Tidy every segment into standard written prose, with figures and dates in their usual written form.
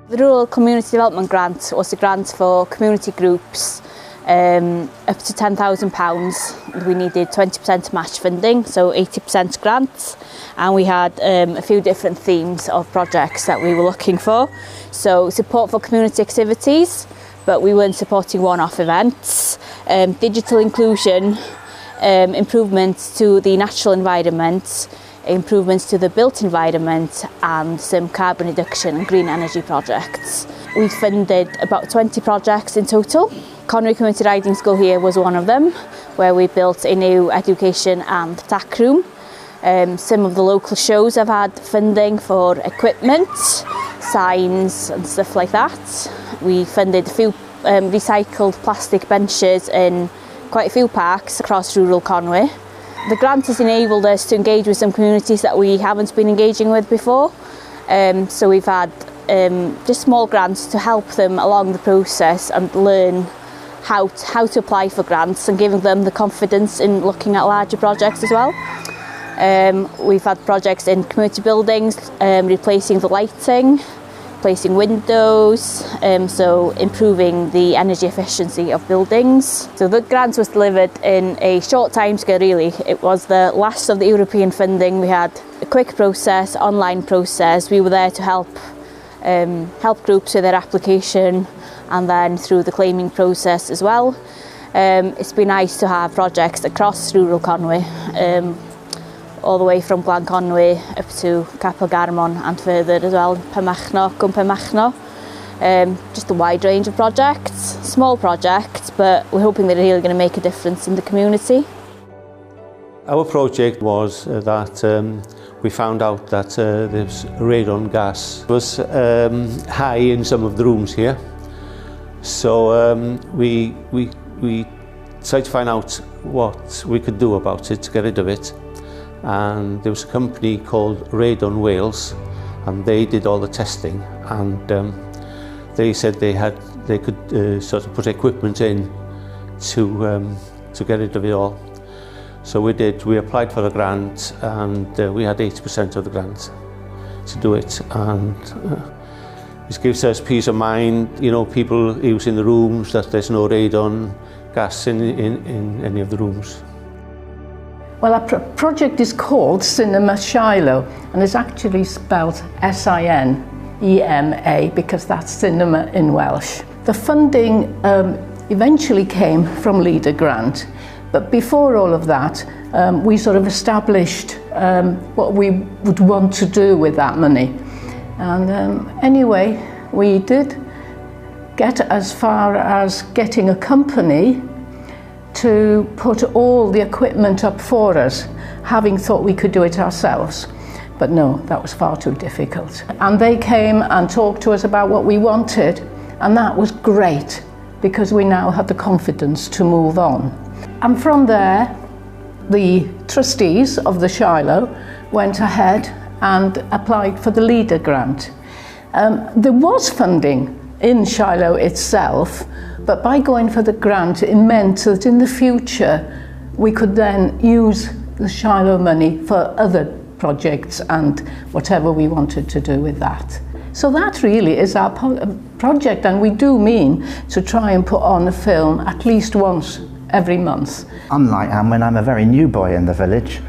The Rural Community Development Grant was a grant for community groups up to £10,000. We needed 20% match funding, so 80% grants, and we had a few different themes of projects that we were looking for. So support for community activities, but we weren't supporting one-off events, digital inclusion, improvements to the natural environment, improvements to the built environment, and some carbon reduction and green energy projects. We funded about 20 projects in total. Conwy Community Riding School here was one of them, where we built a new education and tack room. Some of the local shows have had funding for equipment, signs and stuff like that. We funded a few recycled plastic benches in quite a few parks across rural Conwy. The grant has enabled us to engage with some communities that we haven't been engaging with before. So we've had just small grants to help them along the process and learn how to apply for grants and giving them the confidence in looking at larger projects as well. We've had projects in community buildings, replacing the lighting, replacing windows, so improving the energy efficiency of buildings. So the grant was delivered in a short time scale really. It was the last of the European funding. We had a quick process, online process. We were there to help groups with their application and then through the claiming process as well. It's been nice to have projects across rural Conwy, all the way from Glan Conwy up to Capel Garmon and further as well, Pemachno. Just a wide range of projects, small projects, but we're hoping they're really going to make a difference in the community. Our project was that we found out that there's radon gas was high in some of the rooms here. So we tried to find out what we could do about it to get rid of it. And there was a company called Radon Wales, and they did all the testing, and they said they could sort of put equipment in to get rid of it all. So we did. We applied for the grant, and we had 80% of the grant to do it, and it gives us peace of mind. You know, people using the rooms, that there's no radon gas in any of the rooms. Well, our project is called Cinema Shiloh, and it's actually spelled S-I-N-E-M-A because that's cinema in Welsh. The funding eventually came from Leader Grant, but before all of that, we sort of established what we would want to do with that money. And anyway, we did get as far as getting a company to put all the equipment up for us, having thought we could do it ourselves. But no, that was far too difficult. And they came and talked to us about what we wanted, and that was great, because we now had the confidence to move on. And from there, the trustees of the Shiloh went ahead and applied for the Leader Grant. There was funding in Shiloh itself, but by going for the grant, it meant that in the future we could then use the Shiloh money for other projects and whatever we wanted to do with that. So that really is our project, and we do mean to try and put on a film at least once every month. Unlike Anwen, I'm a very new boy in the village,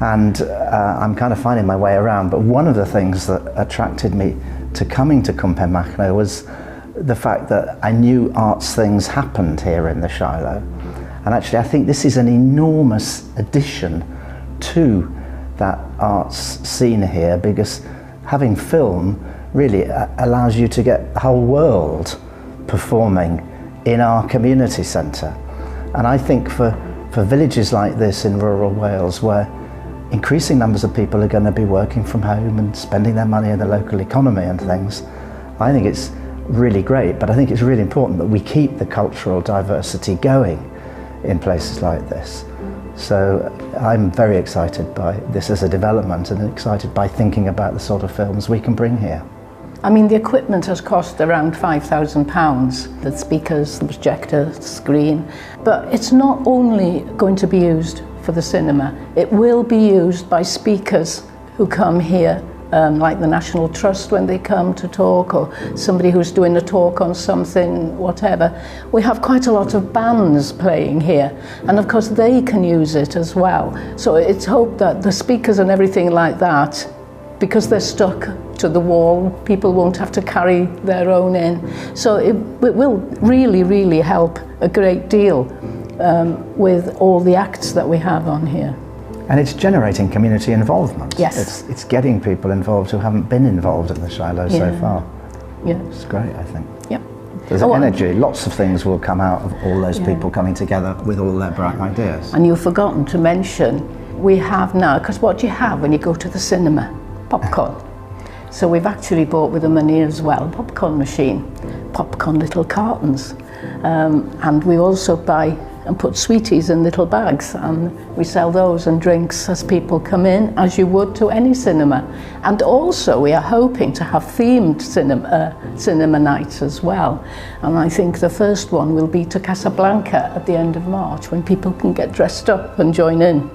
and I'm kind of finding my way around, but one of the things that attracted me to coming to Pemachno was the fact that I knew arts things happened here in the Shiloh. And actually I think this is an enormous addition to that arts scene here, because having film really allows you to get the whole world performing in our community centre. And I think for villages like this in rural Wales, where increasing numbers of people are going to be working from home and spending their money in the local economy and things, I think it's really great, but I think it's really important that we keep the cultural diversity going in places like this. So I'm very excited by this as a development, and excited by thinking about the sort of films we can bring here. I mean, the equipment has cost around £5,000, the speakers, the projector, the screen, but it's not only going to be used for the cinema, it will be used by speakers who come here like the National Trust when they come to talk, or somebody who's doing a talk on something, whatever. We have quite a lot of bands playing here, and of course they can use it as well. So it's hoped that the speakers and everything like that, because they're stuck to the wall, people won't have to carry their own in. So it will really, really help a great deal with all the acts that we have on here. And it's generating community involvement. Yes. It's getting people involved who haven't been involved in the Shiloh so far. Yeah. It's great, I think. Yep. There's energy, lots of things will come out of all those people coming together with all their bright ideas. And you've forgotten to mention, we have now, because what do you have when you go to the cinema? Popcorn. So we've actually bought with the money as well, a popcorn machine, popcorn little cartons. And we also buy and put sweeties in little bags, and we sell those and drinks as people come in, as you would to any cinema. And also we are hoping to have themed cinema nights as well. And I think the first one will be to Casablanca at the end of March, when people can get dressed up and join in.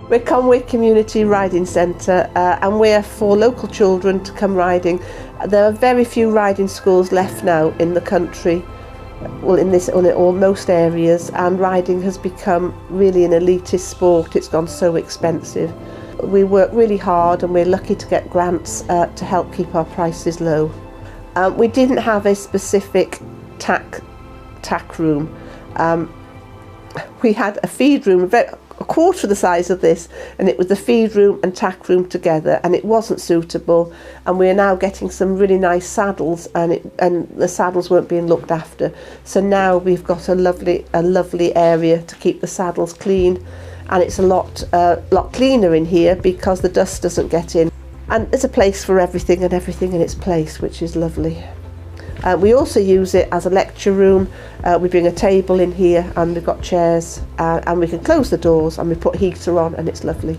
We're Conwy Community Riding Centre, and we're for local children to come riding. There are very few riding schools left now in the country, well, in most areas, and riding has become really an elitist sport. It's gone so expensive. We work really hard, and we're lucky to get grants to help keep our prices low. We didn't have a specific tack room. We had a feed room, a quarter of the size of this, and it was the feed room and tack room together, and it wasn't suitable, and we are now getting some really nice saddles, and the saddles weren't being looked after, so now we've got a lovely area to keep the saddles clean, and it's a lot cleaner in here because the dust doesn't get in, and there's a place for everything and everything in its place, which is lovely. We also use it as a lecture room. We bring a table in here, and we've got chairs, and we can close the doors, and we put heater on, and it's lovely.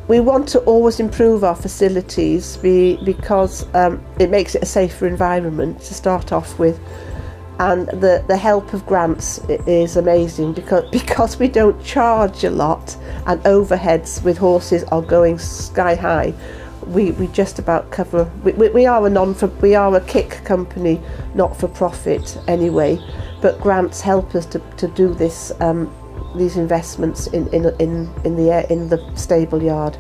We want to always improve our facilities because it makes it a safer environment to start off with, and the help of grants is amazing because we don't charge a lot, and overheads with horses are going sky high. We just about cover. We are a kick company, not for profit anyway, but grants help us to do this these investments in the stable yard.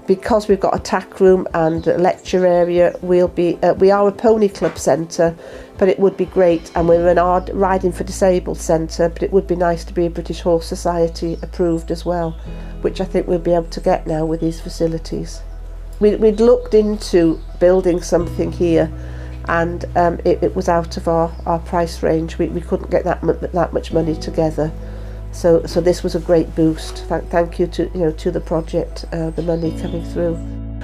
Because we've got a tack room and a lecture area, we are a pony club centre, but it would be great, and we're an riding for disabled centre, but it would be nice to be a British Horse Society approved as well, which I think we'll be able to get now with these facilities. We'd looked into building something here, and it was out of our price range. We couldn't get that much money together, so this was a great boost. Thank you to the project, the money coming through.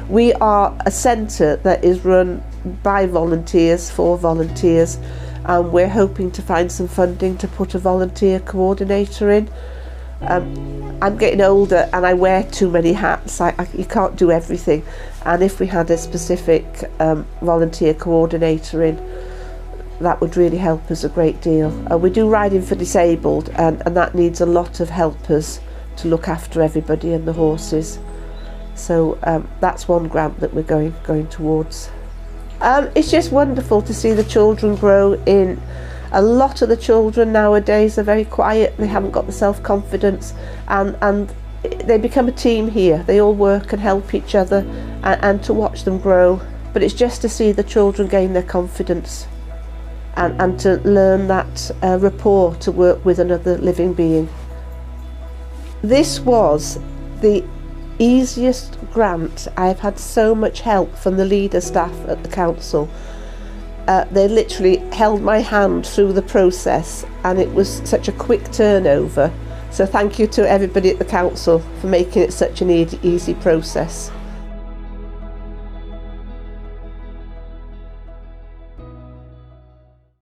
We are a centre that is run by volunteers for volunteers, and we're hoping to find some funding to put a volunteer coordinator in. I'm getting older and I wear too many hats. You can't do everything, and if we had a specific volunteer coordinator in, that would really help us a great deal. We do riding for disabled, and that needs a lot of helpers to look after everybody and the horses. So that's one grant that we're going towards. It's just wonderful to see the children grow in. A lot of the children nowadays are very quiet, they haven't got the self-confidence, and they become a team here. They all work and help each other, and to watch them grow. But it's just to see the children gain their confidence and to learn that rapport to work with another living being. This was the easiest grant. I've had so much help from the leader staff at the council. They literally held my hand through the process, and it was such a quick turnover. So thank you to everybody at the council for making it such an easy process.